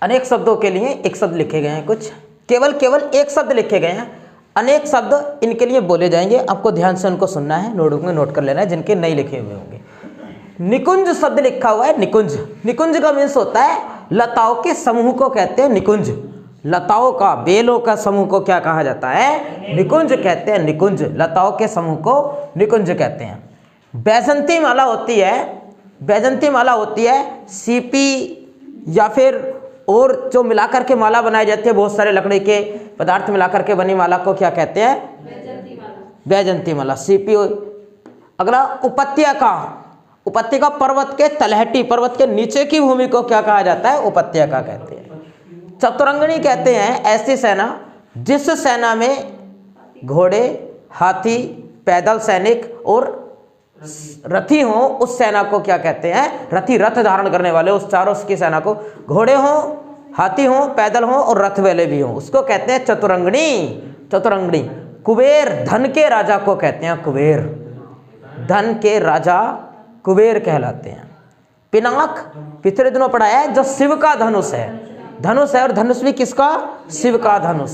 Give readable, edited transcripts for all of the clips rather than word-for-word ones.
अनेक शब्दों के लिए एक शब्द लिखे गए हैं, कुछ केवल एक शब्द लिखे गए हैं, अनेक शब्द इनके लिए बोले जाएंगे। आपको ध्यान से उनको सुनना है, नोटबुक में नोट कर लेना है जिनके नहीं लिखे हुए होंगे। निकुंज शब्द लिखा हुआ है, निकुंज। निकुंज का मीन्स होता है लताओं के समूह को कहते हैं निकुंज। लताओं का, बेलों का समूह को क्या कहा जाता है? निकुंज कहते हैं, निकुंज। लताओं के समूह को निकुंज कहते हैं। बैजंती माला होती है, बैजंती माला होती है सीपी या फिर और जो मिलाकर के माला बनाई जाती है, बहुत सारे लकड़ी के पदार्थ मिलाकर के बनी माला को क्या कहते हैं? बैजंती माला, सीपी। अगला उपत्यका। उपत्यका पर्वत के तलहटी, पर्वत के नीचे की भूमि को क्या कहा जाता है? उपत्यका कहते हैं। चतुरंगनी कहते हैं ऐसी सेना जिस सेना में घोड़े, हाथी, पैदल सैनिक और रथी हो, उस सेना को क्या कहते हैं? रथी, रथ धारण करने वाले, उस चारों की सेना को, घोड़े हो, हाथी हो, पैदल हो और रथ वाले भी हो, उसको कहते हैं चतुरंगनी। चतुरंगनी। कुबेर, धन के राजा को कहते हैं कुबेर। धन के राजा कुबेर कहलाते हैं। पिनाक, पिछले दिनों पढ़ाया है, जो शिव का धनुष है। धनुष है, और धनुष भी किसका? शिव का धनुष।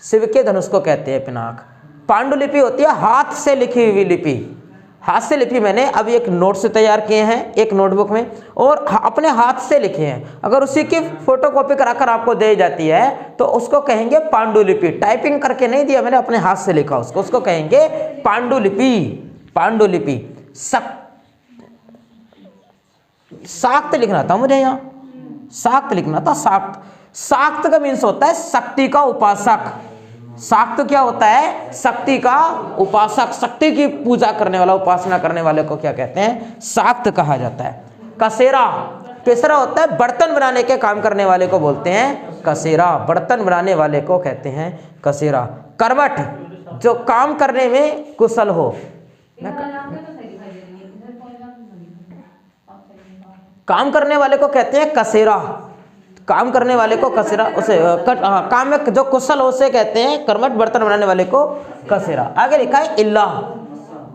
शिव के धनुष को कहते हैं पिनाक। पांडुलिपि होती है हाथ से लिखी हुई लिपि। हाथ से लिपि मैंने अभी एक नोट से तैयार किए हैं, एक नोटबुक में, और अपने हाथ से लिखे हैं। अगर उसी की फोटोकॉपी कराकर आपको दी जाती है तो उसको कहेंगे पांडुलिपि। टाइपिंग करके नहीं दिया मैंने, अपने हाथ से लिखा उसको, उसको कहेंगे पांडुलिपि। पांडुलिपि। साक्त लिखना था मुझे, यहाँ साक्त लिखना था, साक्त। साक्त का मीन्स होता है शक्ति का उपासक। शाक्त क्या होता है? शक्ति का उपासक, शक्ति की पूजा करने वाला, उपासना करने वाले को क्या कहते हैं? शाक्त कहा जाता है। कसेरा, केसरा होता है बर्तन बनाने के काम करने वाले को बोलते हैं कसेरा। बर्तन बनाने वाले को कहते हैं कसेरा। कर्मठ, जो काम करने में कुशल हो। काम करने वाले को कहते हैं कसेरा। काम करने वाले को कसेरा, उसे काम में जो कुशल हो उसे कहते हैं कर्मठ। बर्तन बनाने वाले को कसेरा। आगे लिखा है इल्ला।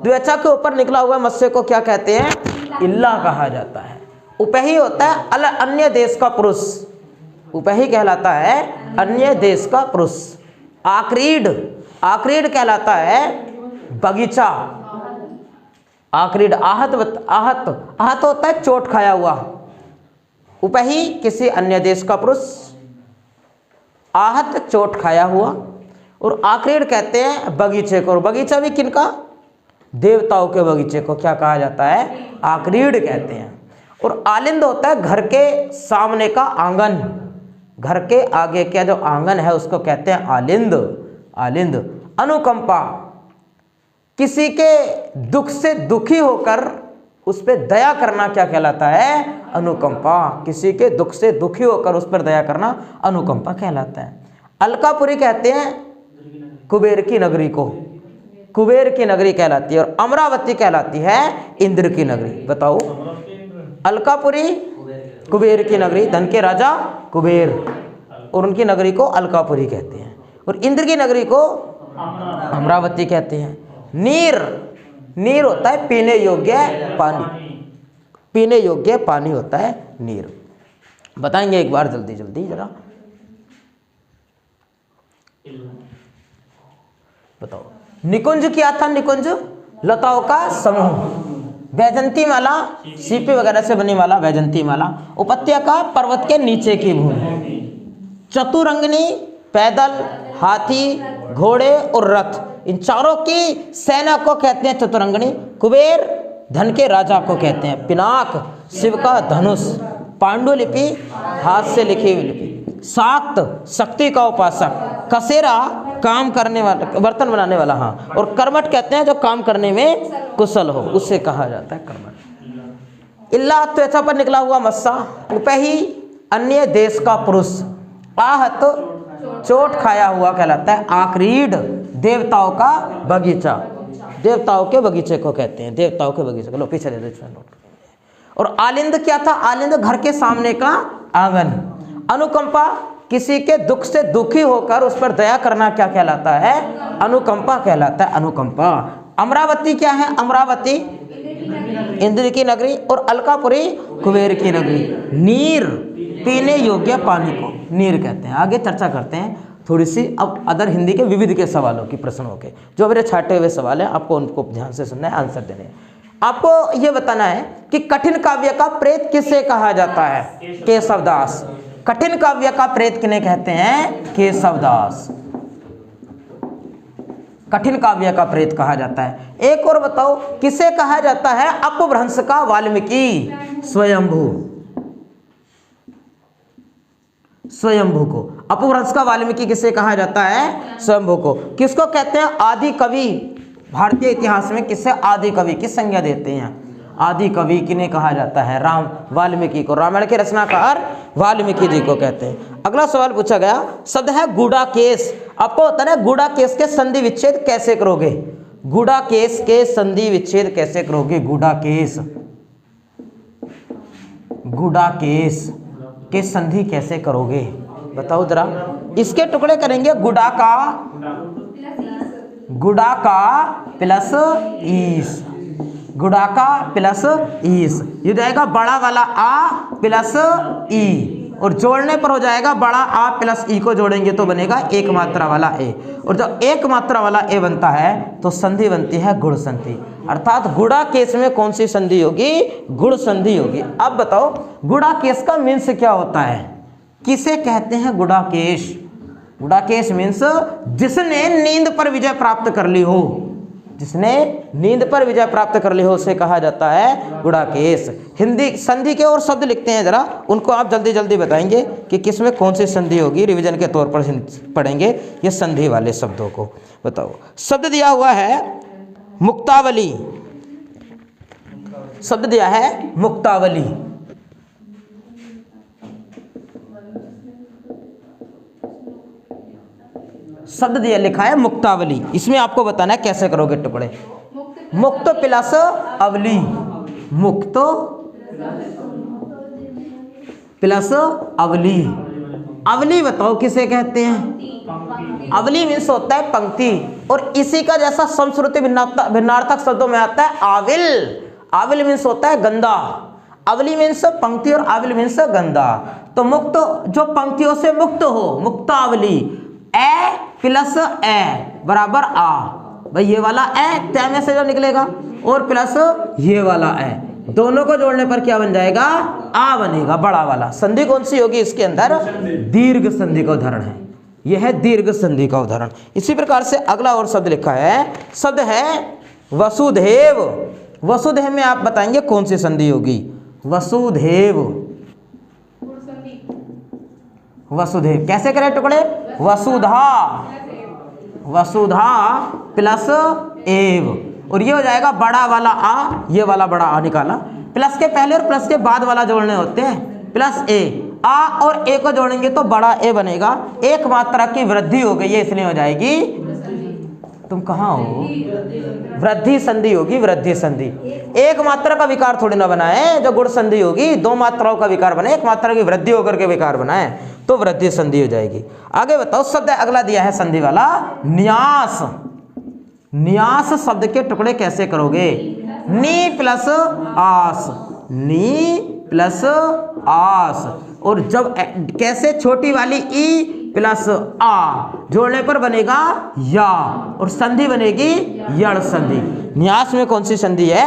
द्विवचन के ऊपर निकला हुआ मत्स्य को क्या कहते हैं? इल्ला कहा जाता है। उपही होता है अन्य देश का पुरुष। उपही कहलाता है अन्य देश का पुरुष। आक्रीड, आक्रीड कहलाता है बगीचा। आक्रीड, आहत, आहत, आहत होता है चोट खाया हुआ। उपही किसी अन्य देश का पुरुष, आहत चोट खाया हुआ, और आक्रीड कहते हैं बगीचे को। बगीचा भी किनका? देवताओं के बगीचे को क्या कहा जाता है? आक्रीड कहते हैं। और आलिंद होता है घर के सामने का आंगन। घर के आगे का जो आंगन है उसको कहते हैं आलिंद। आलिंद। अनुकंपा, किसी के दुख से दुखी होकर उस पर दया करना क्या कहलाता है? अनुकंपा। किसी के दुख से दुखी होकर उस पर दया करना अनुकंपा कहलाता है। अलकापुरी कहते हैं कुबेर की नगरी को। कुबेर की नगरी कहलाती है। और अमरावती कहलाती है इंद्र की नगरी। बताओ, अलकापुरी कुबेर की नगरी, धन के राजा कुबेर, और उनकी नगरी को अलकापुरी कहते हैं। और इंद्र की नगरी को अमरावती कहते हैं। नीर, नीर होता है पीने योग्य पानी। पीने योग्य पानी होता है नीर। बताएंगे एक बार जल्दी जल्दी जरा, बताओ। निकुंज क्या था? निकुंज लताओं का समूह। बैजंती माला, सीपी वगैरह से बनी माला बैजंती माला। उपत्यका पर्वत के नीचे की भूमि। चतुरंगनी, पैदल, हाथी, घोड़े और रथ, इन चारों की सेना को कहते हैं चतुरंगनी। कुबेर धन के राजा को कहते हैं। पिनाक शिव का धनुष। पांडुलिपि हाथ से लिखी हुई लिपि। शाक्त शक्ति का उपासक। कसेरा काम करने वाला, बर्तन बनाने वाला। हाँ। और कर्मठ कहते हैं जो काम करने में कुशल हो, उससे कहा जाता है कर्मठ। इल्ला त्वचा पर निकला हुआ मत्सा। उपही अन्य देश का पुरुष। आहत चोट खाया हुआ कहलाता है आक्रीड, देवताओं का बगीचा। देवताओं के बगीचे को कहते हैं, देवताओं के बगीचे को। लो पीछे ले लो। और आलिंद क्या था? आलिंद घर के सामने का आंगन। अनुकंपा, किसी के दुख से दुखी होकर उस पर दया करना क्या कहलाता है? अनुकंपा कहलाता है। अनुकंपा। अमरावती क्या है? अमरावती इंद्र की नगरी। और अलकापुरी कुबेर की नगरी। नीर, पीने योग्य पानी को नीर कहते हैं। आगे चर्चा करते हैं थोड़ी सी अब अदर हिंदी के विविध के सवालों की, प्रश्नों के, जो मेरे छाटे हुए सवाल हैं, आपको उनको ध्यान से सुनना है, आंसर देने हैं। आपको ये बताना है कि कठिन काव्य का प्रेत किसे कहा जाता है? केशवदास। कठिन काव्य का प्रेत किन्हें कहते हैं? केशवदास। कठिन काव्य का प्रेत कहा जाता है। एक और बताओ, किसे कहा जाता है अपभ्रंश का वाल्मीकि? स्वयंभू। स्वयंभू को अपभ्रंश का वाल्मीकि किसे कहा जाता है? स्वयंभू को। किसको कहते हैं आदि कवि? भारतीय इतिहास में किसे आदि कवि की संज्ञा देते हैं? आदि कवि किन्हें कहा जाता है? राम वाल्मीकि को। रामायण के रचनाकार वाल्मीकि जी को कहते हैं। अगला सवाल पूछा गया, शब्द है गुड़ाकेश। आपको होता है गुड़ाकेश के संधि विच्छेद कैसे करोगे? गुड़ाकेश के संधि विच्छेद कैसे करोगे? गुड़ाकेश, गुड़ाकेश के संधि कैसे करोगे? बताओ जरा। इसके टुकड़े करेंगे गुड़ा का, गुड़ा का प्लस ईस, गुड़ा का प्लस ईस, ये जाएगा बड़ा वाला आ प्लस ई, और जोड़ने पर हो जाएगा बड़ा आ प्लस ई को जोड़ेंगे तो बनेगा एक मात्रा वाला ए, और जब एक मात्रा वाला ए बनता है तो संधि बनती है गुण संधि। अर्थात गुड़ा केस में कौन सी संधि होगी? गुण संधि होगी। अब बताओ गुड़ा केस का मीन्स क्या होता है? किसे कहते हैं गुड़ाकेश? गुड़ाकेश मीन्स जिसने नींद पर विजय प्राप्त कर ली हो, जिसने नींद पर विजय प्राप्त कर ली हो उसे कहा जाता है गुड़ाकेश। हिंदी संधि के और शब्द लिखते हैं, जरा उनको आप जल्दी जल्दी बताएंगे कि किसमें कौन सी संधि होगी, रिवीजन के तौर पर पढ़ेंगे ये संधि वाले शब्दों को। बताओ, शब्द दिया हुआ है मुक्तावली, शब्द दिया है मुक्तावली। शब्द दिया लिखा है मुक्तावली, इसमें आपको बताना है कैसे करोगे टुकड़े। मुक्त प्लस अवली, मुक्त प्लस अवली। अवली बताओ किसे कहते हैं? अवली मीन्स होता है पंक्ति, और इसी का जैसा समश्रुति भिन्नार्थक शब्दों में आता है आविल। आविल मीन्स होता है गंदा, अवली मीन्स पंक्ति और आविल मीन्स गंदा। तो मुक्त जो पंक्तियों से मुक्त हो, मुक्तावली। ए प्लस ए बराबर आ, भाई ये वाला ए तय में से जो निकलेगा, और प्लस ये वाला ए, दोनों को जोड़ने पर क्या बन जाएगा? आ बनेगा बड़ा वाला। संधि कौन सी होगी इसके अंदर? दीर्घ संधि का उदाहरण है, यह है दीर्घ संधि का उदाहरण। इसी प्रकार से अगला और शब्द लिखा है, शब्द है वसुधैव। वसुधैव में आप बताएंगे कौन सी संधि होगी? वसुधैव, वसुधैव कैसे करें टुकड़े? वसुधा, वसुधा प्लस एव, और ये हो जाएगा बड़ा वाला आ, ये वाला बड़ा आ निकाला, प्लस के पहले और प्लस के बाद वाला जोड़ने होते हैं, प्लस ए। आ और ए को जोड़ेंगे तो बड़ा ए बनेगा, एक मात्रा की वृद्धि हो गई है इसलिए हो जाएगी, तुम कहाँ हो? वृद्धि संधि होगी, वृद्धि संधि। एक मात्रा का विकार थोड़ी ना बना है जो गुण संधि होगी, दो मात्राओं का विकार बना, एक मात्रा की वृद्धि होकर के विकार बना है तो वृद्धि संधि हो जाएगी। आगे बताओ, शब्द अगला दिया है संधि वाला न्यास। न्यास शब्द के टुकड़े कैसे करोगे? नी प्लस आस, नी प्लस आस, और जब कैसे? छोटी वाली ई प्लस आ जोड़ने पर बनेगा या, और संधि बनेगी यड़ संधि। न्यास में कौन सी संधि है?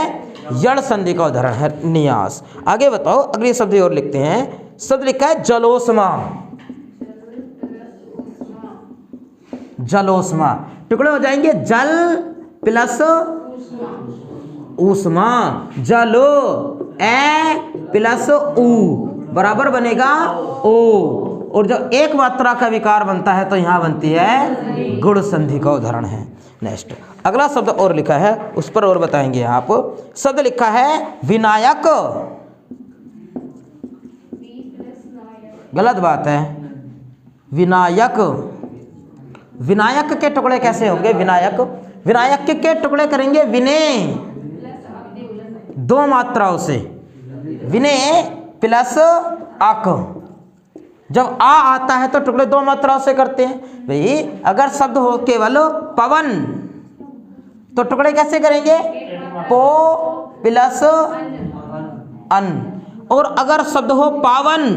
यड़ संधि का उदाहरण है न्यास। आगे बताओ, अगली शब्द और लिखते हैं, शब्द लिखा है जलोष्मा। जलोष्मा टुकड़े हो जाएंगे जल प्लस ऊष्मा, जलो ए प्लस ऊ बराबर बनेगा ओ, और जब एक मात्रा का विकार बनता है तो यहां बनती है गुण संधि का उदाहरण है। नेक्स्ट अगला शब्द और लिखा है, उस पर और बताएंगे आप। शब्द लिखा है विनायक। गलत बात है, विनायक। विनायक के टुकड़े कैसे होंगे? विनायक, विनायक के टुकड़े करेंगे विनय, दो मात्राओं से, विनय प्लस अक। जब आ आता है तो टुकड़े दो मात्राओं से करते हैं भाई। अगर शब्द हो केवल पवन तो टुकड़े कैसे करेंगे? पो प्लस अन, और अगर शब्द हो पावन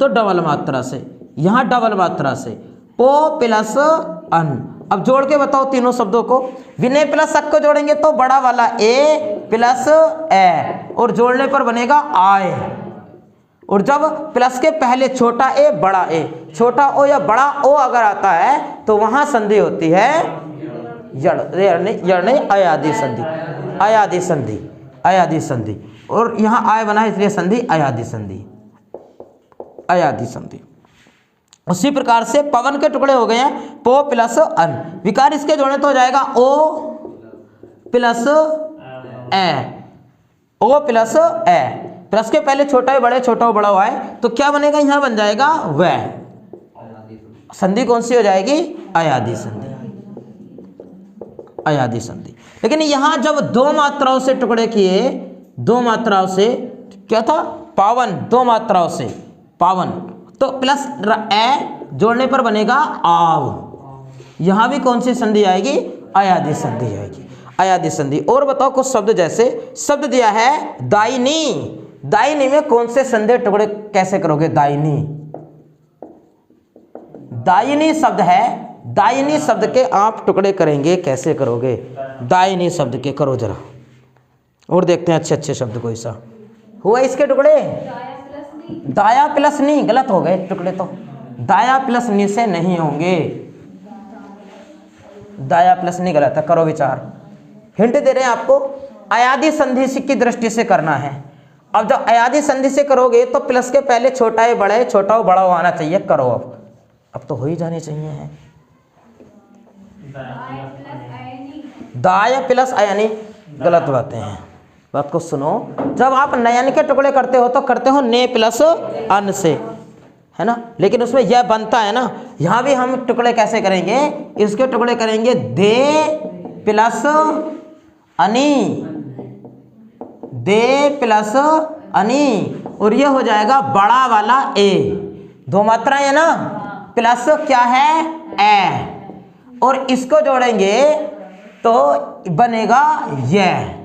तो डबल मात्रा से, यहाँ डबल मात्रा से, पो प्लस अन। अब जोड़ के बताओ तीनों शब्दों को। विनय प्लस अक को जोड़ेंगे तो बड़ा वाला ए प्लस ए, और जोड़ने पर बनेगा आय। और जब प्लस के पहले छोटा ए बड़ा ए, छोटा ओ या बड़ा ओ अगर आता है तो वहां संधि होती है यड़ अयादि संधि, अयादि संधि, अयादि संधि। और यहाँ आय बना है इसलिए संधि अयादि संधि, अयादि संधि। उसी प्रकार से पवन के टुकड़े हो गए हैं पो प्लस अन, विकार इसके जोड़ने तो हो जाएगा ओ प्लस ए, ओ प्लस ए। प्लस के पहले छोटा बड़े, छोटा बड़ा हुआ है तो क्या बनेगा, यहाँ बन जाएगा वह। संधि कौन सी हो जाएगी, अयादि संधि, अयादि संधि। लेकिन यहाँ जब दो मात्राओं से टुकड़े किए, दो मात्राओं से क्या था, पावन, दो मात्राओं से पावन, तो प्लस ए जोड़ने पर बनेगा आव। यहां भी कौन सी संधि आएगी, अयादि संधि आएगी, अयादि संधि। और बताओ कुछ शब्द, जैसे शब्द दिया है दायिनी, दायिनी में कौन से संधि टुकड़े कैसे करोगे, दायिनी, दायिनी शब्द है, दायिनी शब्द के आप टुकड़े करेंगे कैसे करोगे, दायिनी शब्द के करो जरा। और देखते हैं अच्छे अच्छे शब्द कोई सा हुआ इसके टुकड़े। दाया प्लस नी, गलत हो गए टुकड़े तो, दाया प्लस नी से नहीं होंगे, दाया प्लस नी गलत है, करो विचार। हिंट दे रहे हैं आपको, अयादि संधि की दृष्टि से करना है। अब जब अयादि संधि से करोगे तो प्लस के पहले छोटा है बड़ा है, छोटा हो बड़ा हो आना चाहिए, करो। अब तो हो ही जाने चाहिए है। दाया प्लस अयानी, गलत बातें हैं, बात को सुनो। जब आप नयन के टुकड़े करते हो तो करते हो ने प्लस अन से, है ना, लेकिन उसमें यह बनता है ना। यहाँ भी हम टुकड़े कैसे करेंगे, इसके टुकड़े करेंगे दे प्लस अनि, दे प्लस अनि, और ये हो जाएगा बड़ा वाला ए, दो मात्रा है ना, प्लस क्या है ए, और इसको जोड़ेंगे तो बनेगा यह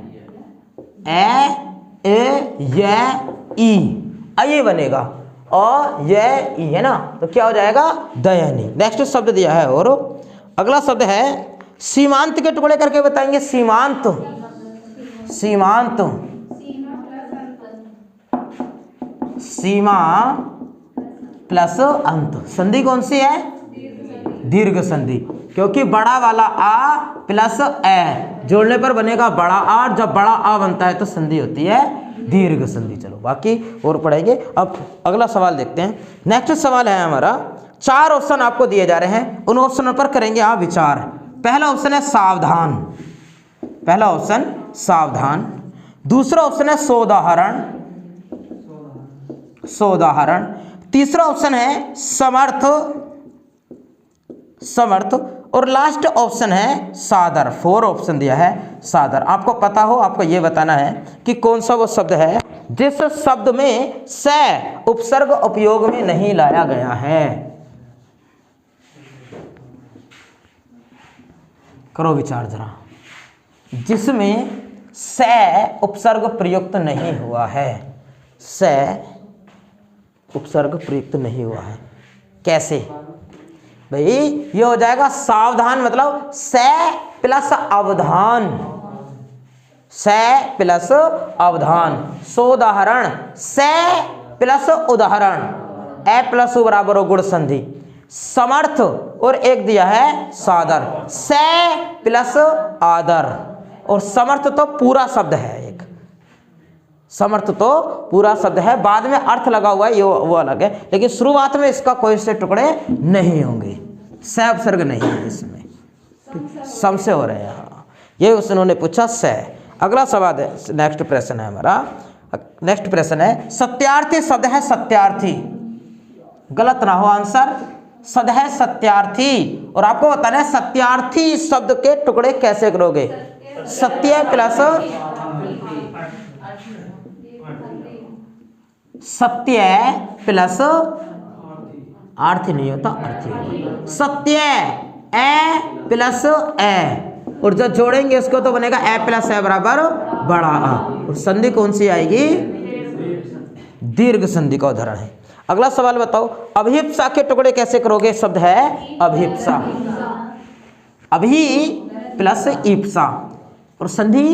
ये बनेगा, और ये ई है ना, तो क्या हो जाएगा दयानी। नेक्स्ट शब्द दिया है, और अगला शब्द है सीमांत के टुकड़े करके बताएंगे। सीमांत, सीमांत, सीमा प्लस अंत, संधि कौन सी है, दीर्घ संधि, क्योंकि बड़ा वाला आ प्लस ए जोड़ने पर बनेगा बड़ा आ, जब बड़ा आ बनता है तो संधि होती है दीर्घ संधि। चलो बाकी और पढ़ेंगे। अब अगला सवाल देखते हैं। नेक्स्ट सवाल है हमारा, चार ऑप्शन आपको दिए जा रहे हैं, उन ऑप्शनों पर करेंगे आप विचार। पहला ऑप्शन है सावधान, पहला ऑप्शन सावधान। दूसरा ऑप्शन है सोदाहरण, सोदाहरण। तीसरा ऑप्शन है समर्थ, समर्थ। और लास्ट ऑप्शन है सादर। 4 ऑप्शन दिया है सादर। आपको पता हो, आपको यह बताना है कि कौन सा वो शब्द है जिस शब्द में स उपसर्ग उपयोग में नहीं लाया गया है। करो विचार जरा, जिसमें स उपसर्ग प्रयुक्त नहीं हुआ है, स उपसर्ग प्रयुक्त नहीं हुआ है। कैसे भाई, ये हो जाएगा सावधान, मतलब स प्लस अवधान, स प्लस अवधान। सोदाहरण स प्लस उदाहरण, ए प्लस उ बराबर हो गुण संधि। समर्थ और एक दिया है सादर, स प्लस आदर। और समर्थ तो पूरा शब्द है, एक समर्थ तो पूरा शब्द है, बाद में अर्थ लगा हुआ है ये वो अलग है, लेकिन शुरुआत में इसका कोई से टुकड़े नहीं होंगे, स उपसर्ग नहीं है इसमें, सम से हो रहे हैं। हाँ, ये उन्होंने पूछा स। अगला सवाल है, नेक्स्ट प्रश्न है हमारा। नेक्स्ट प्रश्न है सत्यार्थी शब्द है सत्यार्थी, गलत ना हो आंसर, शब्द है सत्यार्थी। और आपको बताना है सत्यार्थी शब्द के टुकड़े कैसे करोगे। सत्य प्लस सत्य प्लस आर्थी नहीं होता, अर्थी होगा। सत्य ए प्लस ए, और जब जोड़ेंगे इसको तो बनेगा ए प्लस ए बराबर बड़ा आ। और संधि कौन सी आएगी, दीर्घ संधि का उदाहरण है। अगला सवाल बताओ, अभिप्सा के टुकड़े कैसे करोगे? शब्द है अभिप्सा, अभी प्लस ईप्सा और संधि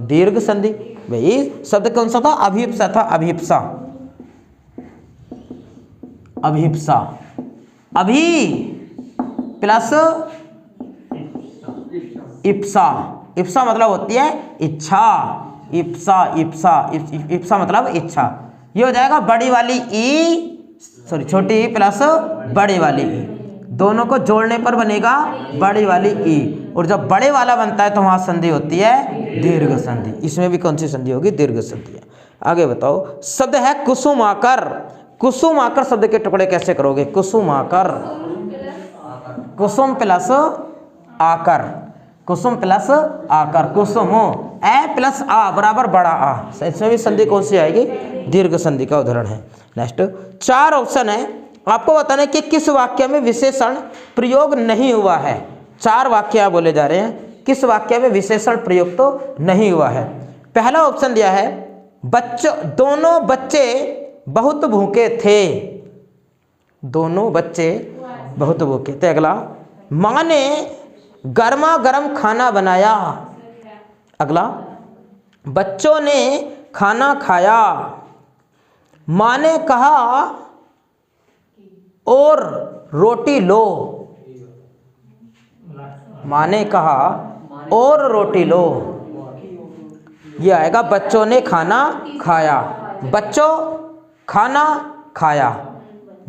दीर्घ संधि। भाई शब्द कौन सा था? अभिप्सा था, अभिप्सा, अभिप्सा, अभी प्लस इप्सा, इप्सा मतलब होती है इच्छा, इप्सा, इप्सा, इप्सा मतलब इच्छा। ये हो जाएगा बड़ी वाली ई, सॉरी छोटी ई प्लस बड़ी वाली ई, दोनों को जोड़ने पर बनेगा बड़ी वाली ई, और जब बड़े वाला बनता है तो वहां संधि होती है दीर्घ संधि। इसमें भी कौन सी संधि होगी? दीर्घ संधि है। आगे बताओ, शब्द है कुसुमाकर, कुसुमाकर शब्द के टुकड़े कैसे करोगे? कुसुमाकर, कुसुम प्लस आकर, कुसुम प्लस आकर, कुसुम ए प्लस आ बराबर बड़ा आ, इसमें भी संधि कौन सी आएगी? दीर्घ संधि का उदाहरण है। नेक्स्ट 4 ऑप्शन है, आपको बताना है कि किस वाक्य में विशेषण प्रयोग नहीं हुआ है। 4 वाक्य बोले जा रहे हैं, किस वाक्य में विशेषण प्रयोग तो नहीं हुआ है। पहला ऑप्शन दिया है, दोनों बच्चे बहुत भूखे थे, दोनों बच्चे बहुत भूखे थे। अगला, माँ ने गर्मा गर्म खाना बनाया। अगला, बच्चों ने खाना खाया। माँ ने कहा और रोटी लो, माँ ने कहा और रोटी लो। ये आएगा बच्चों ने खाना खाया, बच्चों खाना खाया,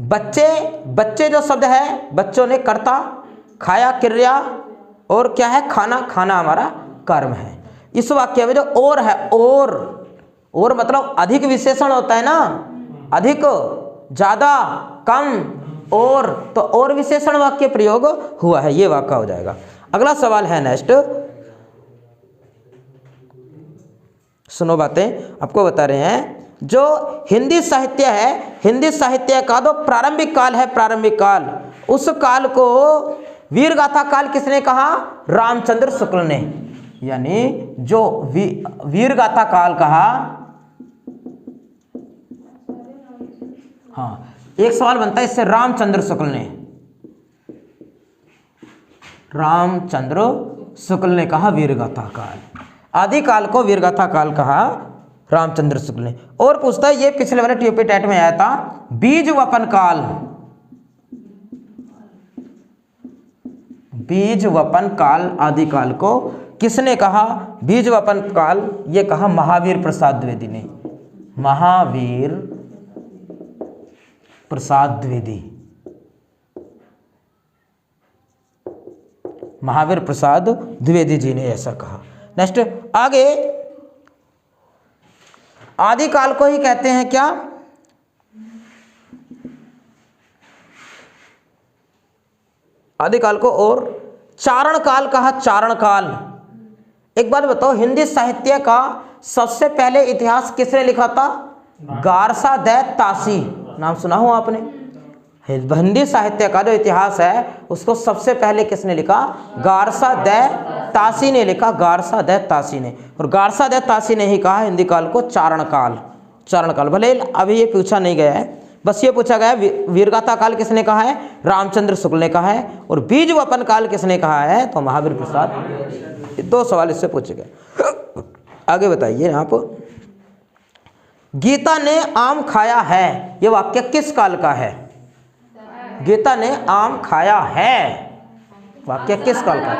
बच्चे, बच्चे जो शब्द है बच्चों ने कर्ता, खाया क्रिया, और क्या है? खाना, खाना हमारा कर्म है। इस वाक्य में जो और है, और मतलब अधिक विशेषण होता है ना, अधिक, ज्यादा, कम, और, तो और विशेषण वाक्य प्रयोग हुआ है, ये वाक्य हो जाएगा। अगला सवाल है नेक्स्ट, सुनो बातें आपको बता रहे हैं। जो हिंदी साहित्य है, हिंदी साहित्य का जो प्रारंभिक काल है, प्रारंभिक काल, उस काल को वीर गाथा काल किसने कहा? रामचंद्र शुक्ल ने। यानी जो वीर गाथा काल कहा, हाँ एक सवाल बनता है इससे, रामचंद्र शुक्ल ने, रामचंद्र शुक्ल ने कहा वीरगाथा काल, आदि काल को वीरगाथा काल कहा रामचंद्र शुक्ल ने। और पूछता है, ये पिछले वाले टीओपी टेट में आया था, बीज वपन काल, बीज वपन काल आदि काल को किसने कहा? बीज वपन काल ये कहा महावीर प्रसाद द्विवेदी ने, महावीर प्रसाद द्विवेदी, महावीर प्रसाद द्विवेदी जी ने ऐसा कहा। नेक्स्ट आगे, आदिकाल को ही कहते हैं क्या? आदिकाल को और चारण काल कहा, चारण काल। एक बात बताओ, हिंदी साहित्य का सबसे पहले इतिहास किसने लिखा था? गारसा द तासी, नाम सुना हो आपने? हिंदी साहित्य का जो इतिहास है उसको सबसे पहले किसने लिखा? गारसा द तासी ने लिखा, गारसा द तासी ने। और गारसा द तासी ने ही कहा हिंदी काल को चारण काल, चारण काल। भले अभी ये पूछा नहीं गया है, बस ये पूछा गया वीरगाथा काल किसने कहा है? रामचंद्र शुक्ल ने कहा है। और बीज वपन काल किसने कहा है? तो महावीर प्रसाद। 2 सवाल इससे पूछे गए। आगे बताइए आप, गीता ने आम खाया है, ये वाक्य किस काल का है? गीता ने आम खाया है, वाक्य किस काल का?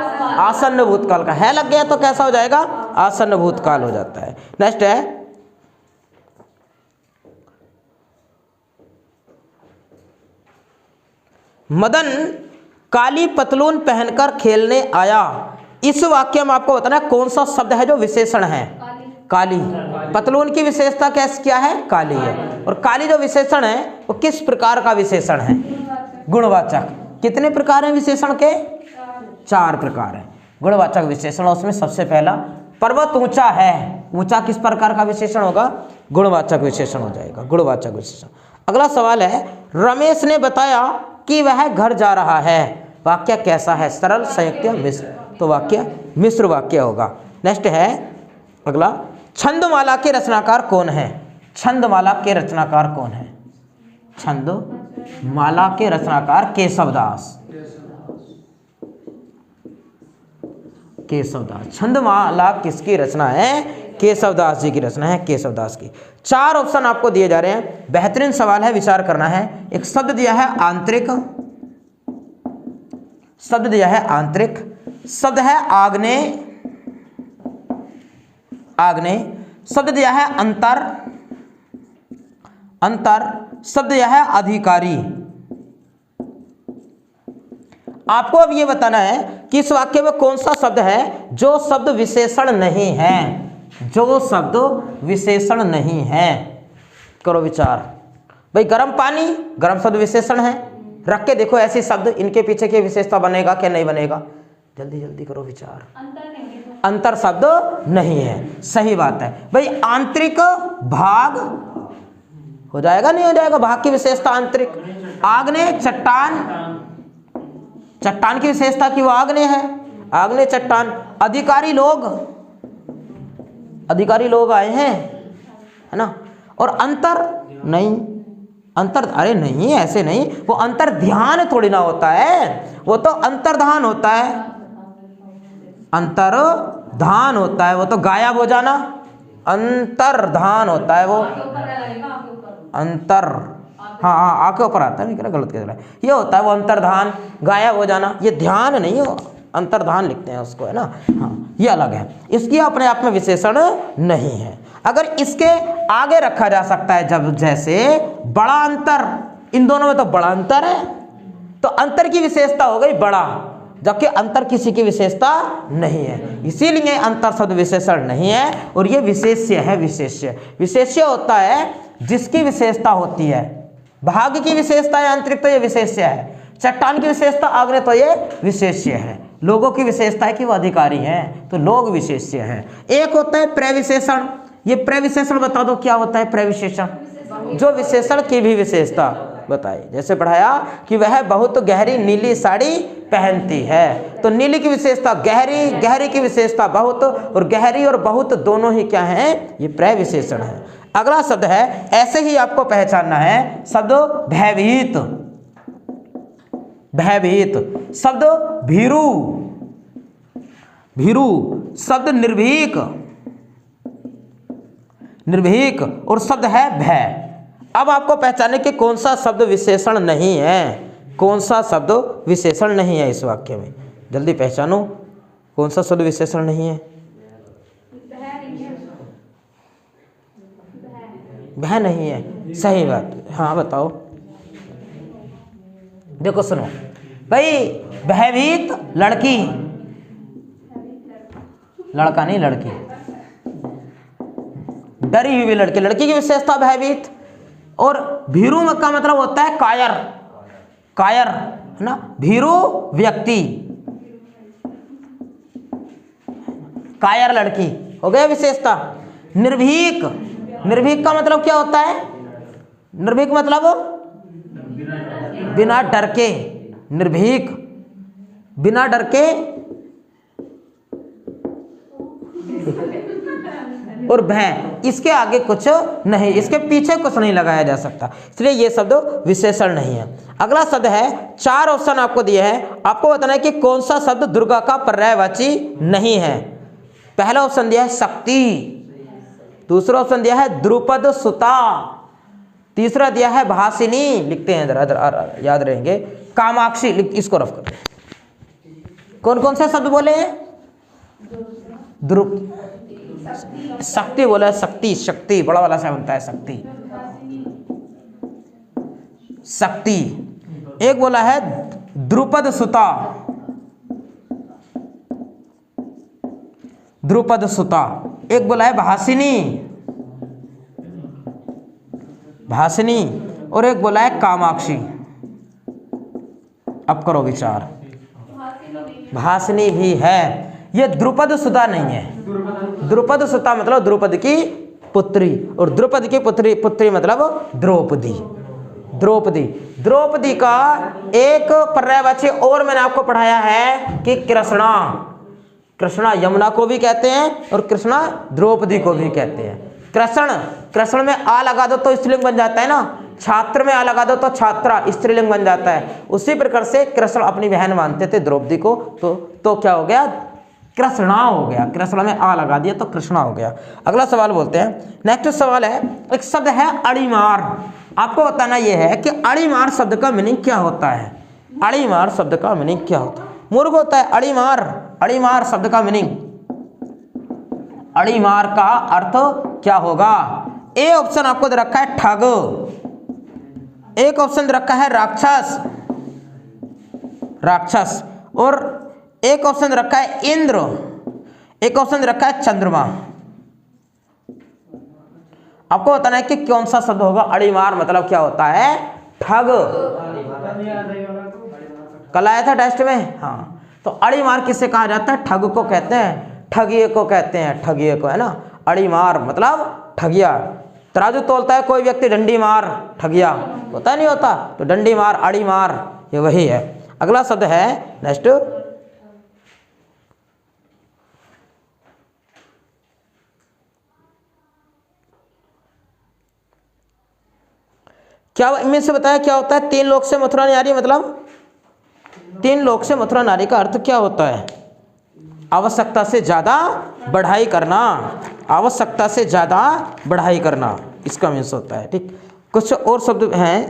आसन्न भूतकाल का है। लग गया तो कैसा हो जाएगा? आसन्न भूतकाल हो जाता है। नेक्स्ट है, मदन काली पतलून पहनकर खेलने आया। इस वाक्य में आपको बताना है कौन सा शब्द है जो विशेषण है? काली। पतलून की विशेषता क्या है? काली है। और काली जो विशेषण है वो किस प्रकार का विशेषण है? गुणवाचक। कितने प्रकार हैं विशेषण के? 4 प्रकार हैं गुणवाचक विशेषण। उसमें सबसे पहला, पर्वत ऊंचा है, ऊंचा किस प्रकार का विशेषण होगा? गुणवाचक विशेषण हो जाएगा, गुणवाचक विशेषण। अगला सवाल है, रमेश ने बताया कि वह घर जा रहा है। वाक्य कैसा है? सरल, संयुक्त या मिश्र? तो वाक्य मिश्र वाक्य होगा। नेक्स्ट है अगला, छंदमाला के रचनाकार कौन है? छंदमाला के रचनाकार कौन है? छंद माला के रचनाकार केशवदास। केशवदास, छंदमाला किसकी रचना है? केशवदास जी की रचना है, केशवदास की। 4 ऑप्शन आपको दिए जा रहे हैं, बेहतरीन सवाल है, विचार करना है। एक शब्द दिया है आंतरिक, शब्द दिया है आंतरिक, शब्द है आग्नेय, आग्नेय, शब्द दिया है अंतर, अंतर, शब्द दिया है अधिकारी। आपको अब ये बताना है कि इस वाक्य में कौन सा शब्द है जो शब्द विशेषण नहीं है, जो शब्द विशेषण नहीं है। करो विचार। भाई गर्म पानी, गर्म शब्द विशेषण है, रख के देखो ऐसे शब्द, इनके पीछे की विशेषता बनेगा क्या नहीं बनेगा? जल्दी जल्दी करो विचार। अंतर शब्द नहीं है, सही बात है। भाई आंतरिक भाग हो जाएगा नहीं हो जाएगा? भाग की विशेषता आंतरिक। आग्नेय चट्टान, चट्टान की विशेषता की वो आग्नेय है, आग्नेय चट्टान। अधिकारी लोग, अधिकारी लोग आए हैं, है ना। और अंतर नहीं, अंतर, अरे नहीं ऐसे नहीं, वो अंतर ध्यान थोड़ी ना होता है, वो तो अंतर्धान होता है, अंतर्धान होता है, वो तो गायब हो जाना, अंतर्धान होता है वो, अंतर, हाँ आके ऊपर आता है, नहीं गलत कह रहा है, ये होता है वो अंतर्धान, गायब हो जाना, ये ध्यान नहीं हो, अंतर्धान लिखते हैं उसको, है ना। हाँ ये अलग है, इसकी अपने आप में विशेषण नहीं है। अगर इसके आगे रखा जा सकता है, जब जैसे बड़ा अंतर, इन दोनों में तो बड़ा अंतर है, तो अंतर की विशेषता हो गई बड़ा, जबकि अंतर किसी की विशेषता नहीं है, इसीलिए अंतर शब्द विशेषण नहीं है। और ये विशेष्य है, विशेष्य, विशेष्य होता है जिसकी विशेषता होती है। भाग की विशेषता है आंतरिक, तो ये विशेष्य है। चट्टान की विशेषता आग्नेय, तो ये विशेष्य है। लोगों की विशेषता है कि वो अधिकारी हैं, तो लोग विशेष्य हैं। एक होता है प्रविशेषण, ये प्रविशेषण बता दो क्या होता है प्रविशेषण? जो विशेषण की भी विशेषता बताई, जैसे पढ़ाया कि वह बहुत गहरी नीली साड़ी पहनती है, तो नीली की विशेषता गहरी, गहरी की विशेषता बहुत, और गहरी और बहुत दोनों ही क्या है? ये प्रविशेषण है। अगला शब्द है, ऐसे ही आपको पहचानना है, शब्द भयभीत, भयभीत, शब्द भीरू, भीरू, शब्द निर्भीक, निर्भीक, और शब्द है भय। अब आपको पहचाने कि कौन सा शब्द विशेषण नहीं है, कौन सा शब्द विशेषण नहीं है इस वाक्य में। जल्दी पहचानो कौन सा शब्द विशेषण नहीं है। भय नहीं है, सही बात। हाँ बताओ, देखो सुनो भाई, भयभीत लड़की, लड़का नहीं लड़की, डरी हुई लड़की, लड़की की विशेषता भयभीत। और भीरू का मतलब होता है कायर, कायर है ना, भीरू व्यक्ति, कायर लड़की, हो गया विशेषता। निर्भीक, निर्भीक का मतलब क्या होता है? निर्भीक मतलब बिना डर के, निर्भीक बिना डर के, और भय, इसके आगे कुछ नहीं, इसके पीछे कुछ नहीं लगाया जा सकता, इसलिए ये शब्द विशेषण नहीं है। अगला शब्द है, 4 ऑप्शन आपको दिए हैं, आपको बताना है कि कौन सा शब्द दुर्गा का पर्यायवाची नहीं है। पहला ऑप्शन दिया है शक्ति, दूसरा ऑप्शन दिया है द्रुपद सुता, तीसरा दिया है भासिनी, लिखते हैं जरा याद रहेंगे, कामाक्षी, इसको रफ कर। कौन कौन से शब्द बोले हैं? शक्ति बोला है, शक्ति, शक्ति बड़ा वाला से बनता है शक्ति, शक्ति। एक बोला है द्रुपद सुता, द्रुपद सुता। एक बोला है भासिनी, भासिनी, और एक बोला है कामाक्षी। अब करो विचार, भासिनी भी है, ये द्रुपद सुता नहीं है। द्रुपद सुता मतलब द्रुपद की पुत्री, और द्रुपद की पुत्री, पुत्री मतलब द्रौपदी, द्रौपदी। द्रौपदी का एक पर्यायवाची और मैंने आपको पढ़ाया है कि कृष्णा, कृष्णा यमुना को भी कहते हैं और कृष्णा द्रौपदी को भी कहते हैं। कृष्ण, कृष्ण में आ लगा दो तो स्त्रीलिंग बन जाता है ना, छात्र में आ लगा दो तो छात्रा स्त्रीलिंग बन जाता है। उसी प्रकार से कृष्ण अपनी बहन मानते थे द्रौपदी को, तो क्या हो गया, कृष्णा हो गया। कृष्ण में आ लगा दिया तो कृष्णा हो गया। अगला सवाल बोलते हैं। नेक्स्ट सवाल है, एक शब्द है अड़ीमार। आपको बताना यह है कि अड़ीमार शब्द का मीनिंग क्या होता है। अड़ीमार शब्द का मीनिंग क्या होता है? मूर्ख होता है अड़ीमार। अड़ीमार शब्द का मीनिंग, अड़ीमार का अर्थ क्या होगा? ए ऑप्शन आपको दे रखा है ठग, एक ऑप्शन दे रखा है राक्षस, राक्षस, और एक ऑप्शन दे रखा है इंद्र, एक ऑप्शन दे रखा है चंद्रमा। आपको बताना है कि कौन सा शब्द होगा। अड़ीमार मतलब क्या होता है? ठग। कल आया था टेस्ट में, हाँ। तो अड़ीमार किसे कहा जाता है? ठग को कहते हैं, ठगिए को कहते हैं, ठगिए को, है ना। अड़ीमार मतलब ठगिया। तराजू तोलता है कोई व्यक्ति, डंडी मार, ठगिया होता नहीं होता, तो डंडी मार, अड़ी मार, ये वही है। अगला शब्द है नेक्स्ट, क्या इनमें से बताया क्या होता है? तीन लोक से मथुरा नारी, मतलब तीन लोक से मथुरा नारी का अर्थ क्या होता है? आवश्यकता से ज्यादा बढ़ाई करना, आवश्यकता से ज्यादा बढ़ाई करना, इसका मीन्स होता है। ठीक, कुछ और शब्द हैं।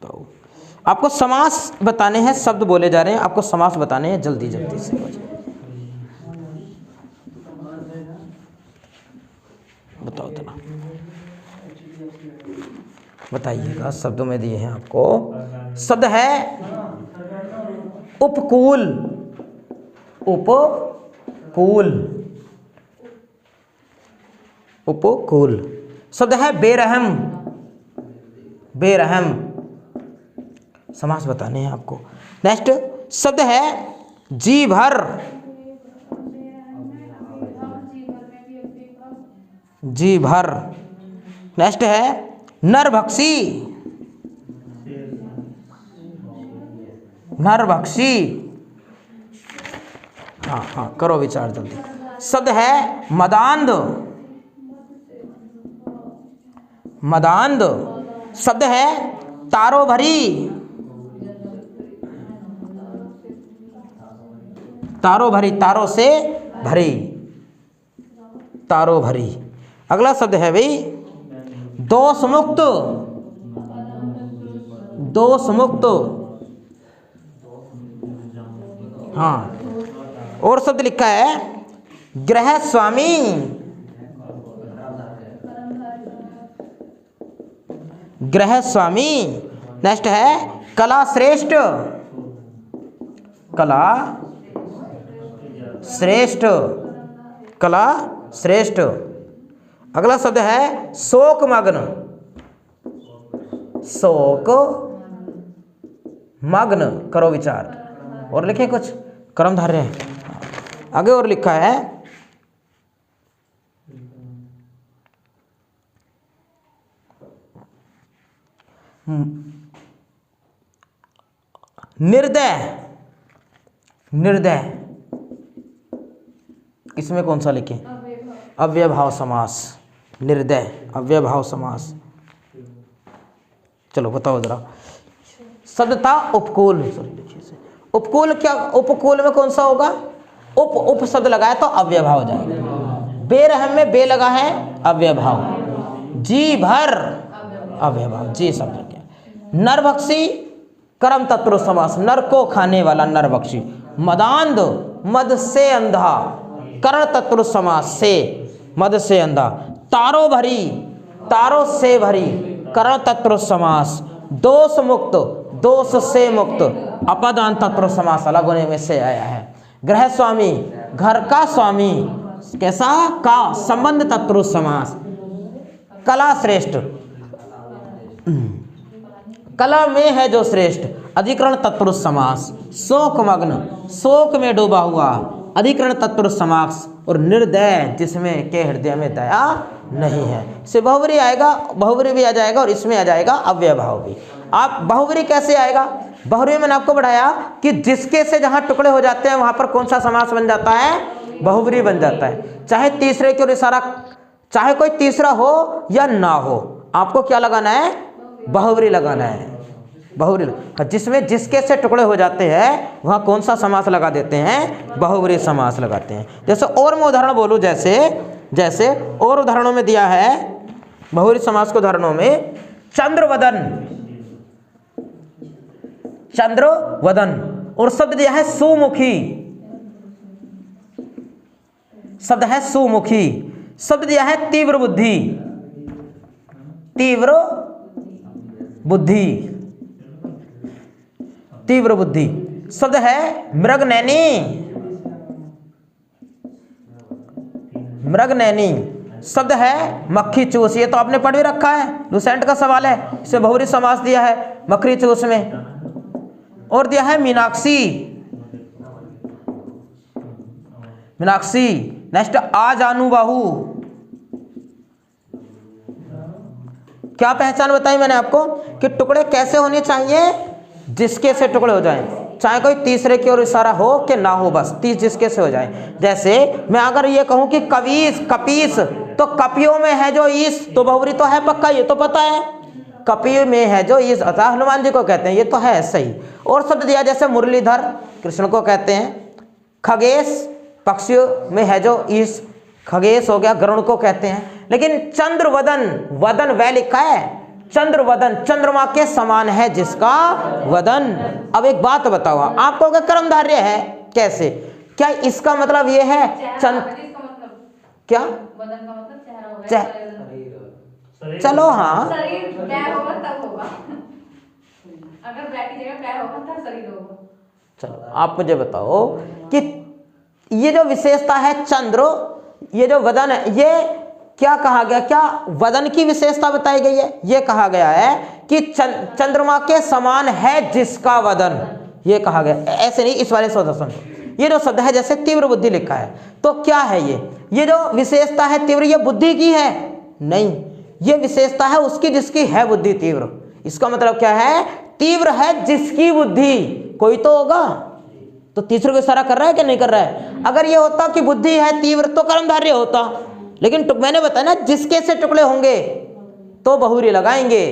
तो आपको समास बताने हैं, शब्द बोले जा रहे हैं, आपको समास बताने हैं, जल्दी जल्दी से बताओ तना, बताइएगा। शब्दों में दिए हैं आपको। शब्द है उपकूल, उपकूल, उपकूल। शब्द है बेरहम, बेरहम, समास बताने हैं आपको। नेक्स्ट शब्द है जी भर, जी भर। नेक्स्ट है नरभक्षी, नरभक्षी, हाँ हाँ करो विचार जल्दी। शब्द है मदांध, मदांध। शब्द है तारो भरी, तारो भरी, तारो से भरी, तारो भरी। अगला शब्द है भाई दोष मुक्त, दोष मुक्त, हाँ। और शब्द लिखा है गृह स्वामी, गृह स्वामी। नेक्स्ट है कला श्रेष्ठ, कला श्रेष्ठ, कला श्रेष्ठ। अगला शब्द है शोक मग्न, शोक मग्न, करो विचार। और लिखे कुछ कर्मधारय है आगे, और लिखा है निर्दय, निर्दय। इसमें कौन सा लिखे? अव्ययभाव समास, निर्दय, अव्ययभाव समास। चलो बताओ जरा। शब्द था उपकूल, उपकूल क्या, उपकूल में कौन सा होगा? उप, उप शब्द लगाया तो अव्ययभाव हो जाएगा। बेरहम में बे लगा है, अव्ययभाव। जी भर, अव्ययभाव, जी शब्द क्या। नरभक्षी कर्म तत्पुरुष समास, नर को खाने वाला नरभक्षी। मदांध मद से अंधा, कर्ण तत्पुरुष समास से, मद से अंधा। तारो भरी, तारो से भरी, कर्ण तत्पुरुष समास। दोष मुक्त, दोष से मुक्त, अपदान तत्पुरुष समास अलग होने में से आया है। गृह स्वामी, घर का स्वामी, कैसा का, संबंध तत्पुरुष समास। कला श्रेष्ठ, कला में है जो श्रेष्ठ, अधिकरण तत्पुरुष समास। शोक मग्न, शोक में डूबा हुआ, अधिकरण तत्पुरुष समास। और निर्दय, जिसमें के हृदय में दया नहीं है, इसे बहुवरी आएगा, बहुवरी भी आ जाएगा, और इसमें आ जाएगा अव्ययभाव भी। आप बहुवरी कैसे आएगा? बहुवरी मैंने आपको बढ़ाया कि जिसके से जहां टुकड़े हो जाते हैं वहां पर कौन सा समास बन जाता है? बहुव्रीहि बन जाता है। चाहे तीसरे की ओर इशारा, चाहे कोई तीसरा हो या ना हो, आपको क्या लगाना है? बहुव्रीहि लगाना है। बहुव्रीहि, जिसमें जिसके से टुकड़े हो जाते हैं वहाँ कौन सा समास लगा देते हैं? बहुव्रीहि समास लगाते हैं। जैसे और मैं उदाहरण बोलूँ, जैसे और उदाहरणों में दिया है बहुव्रीहि समास के उदाहरणों में, चंद्रवदन, चंद्रवदन, और शब्द दिया है सुमुखी, शब्द है सुमुखी, शब्द दिया है तीव्र बुद्धि, तीव्र बुद्धि, तीव्र बुद्धि, शब्द है मृगनैनी, मृगनैनी, शब्द है मक्खी चूस। ये तो आपने पढ़ भी रखा है, लुसेंट का सवाल है, इसे बहुव्रीहि समास दिया है मक्खी चूस में। और दिया है मीनाक्षी, मीनाक्षी। नेक्स्ट आजानुबाहु, क्या पहचान बताई मैंने आपको कि टुकड़े कैसे होने चाहिए? जिसके से टुकड़े हो जाएं, चाहे कोई तीसरे की ओर इशारा हो कि ना हो, बस जिसके से हो जाए। जैसे मैं अगर ये कहूं कि कवीस, कपीस, तो कपियों में है जो ईस, तो बहुव्रीहि तो है पक्का, ये तो पता है। कपि में है जो ईस, अतः हनुमान जी को कहते हैं, ये तो है सही। और शब्द दिया जैसे मुरलीधर, कृष्ण को कहते हैं। खगेश, पक्षियों में है जो ईस, खगेश हो गया, गरुड़ को कहते हैं। लेकिन चंद्रवदन, वदन वै लिखा है, चंद्रवदन, चंद्रमा के समान है जिसका वदन। अब एक बात बताओ, आपको क्या कर्मधारय है? कैसे? क्या इसका मतलब ये है क्या? वदन का मतलब चेहरा होगा, चलो हाँ, शरीर पैर होगा तब होगा, अगर बैठ की जगह पैर होगा तब शरीर होगा। चलो आप मुझे बताओ कि ये जो विशेषता है चंद्र, ये जो वदन है, ये क्या कहा गया? क्या वदन की विशेषता बताई गई है? ये कहा गया है कि चंद्रमा के समान है जिसका वदन, ये कहा गया। ऐसे नहीं, इस वाले शब्द सुनो, ये जो शब्द है जैसे तीव्र बुद्धि लिखा है, तो क्या है ये जो विशेषता है तीव्र, ये बुद्धि की है? नहीं, ये विशेषता है उसकी जिसकी है बुद्धि तीव्र। इसका मतलब क्या है? तीव्र है जिसकी बुद्धि, कोई तो होगा। तो तीसरे को इशारा कर रहा है कि नहीं कर रहा है? अगर ये होता कि बुद्धि है तीव्र तो कर्मधारय होता, लेकिन मैंने बताया ना जिसके से टुकड़े होंगे तो बहुव्रीहि लगाएंगे।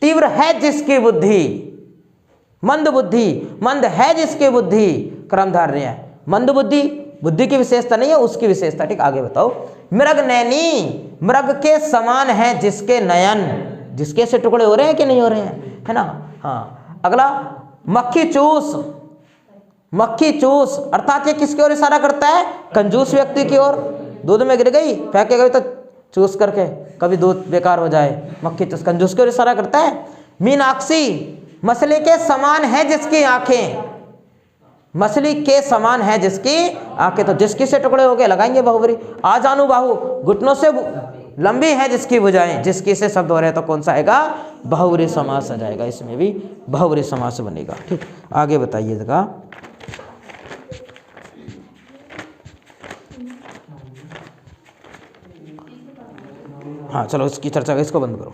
तीव्र है जिसकी बुद्धि, मंद बुद्धि, मंद है जिसकी बुद्धि, कर्मधारय है। मंद बुद्धि, बुद्धि की विशेषता नहीं है, उसकी विशेषता। ठीक, आगे बताओ। मृगनैनी, मृग के समान है जिसके नयन, जिसके से टुकड़े हो रहे हैं कि नहीं हो रहे हैं, है ना? हाँ। अगला मक्खी चूस, मक्खी चूस अर्थात ये किसकी ओर इशारा करता है? कंजूस व्यक्ति की ओर। दूध में गिर गई, फेंके गई तो चूस करके, कभी दूध बेकार हो जाए, मक्खी चूस, कंजूस की ओर इशारा करता है। मीनाक्षी, मछली के समान है जिसकी आंखें, मछली के समान है जिसकी आंखें, तो जिसकी से टुकड़े हो गए लगाएंगे बहुव्रीहि। आजानुबाहु, घुटनों से लंबी है जिसकी भुजाएं, जिसकी से शब्द हो रहे हैं तो कौन सा आएगा? बहुव्रीहि समास आ जाएगा, इसमें भी बहुव्रीहि समास बनेगा। ठीक, आगे बताइएगा। हाँ चलो, इसकी चर्चा, इसको बंद करो।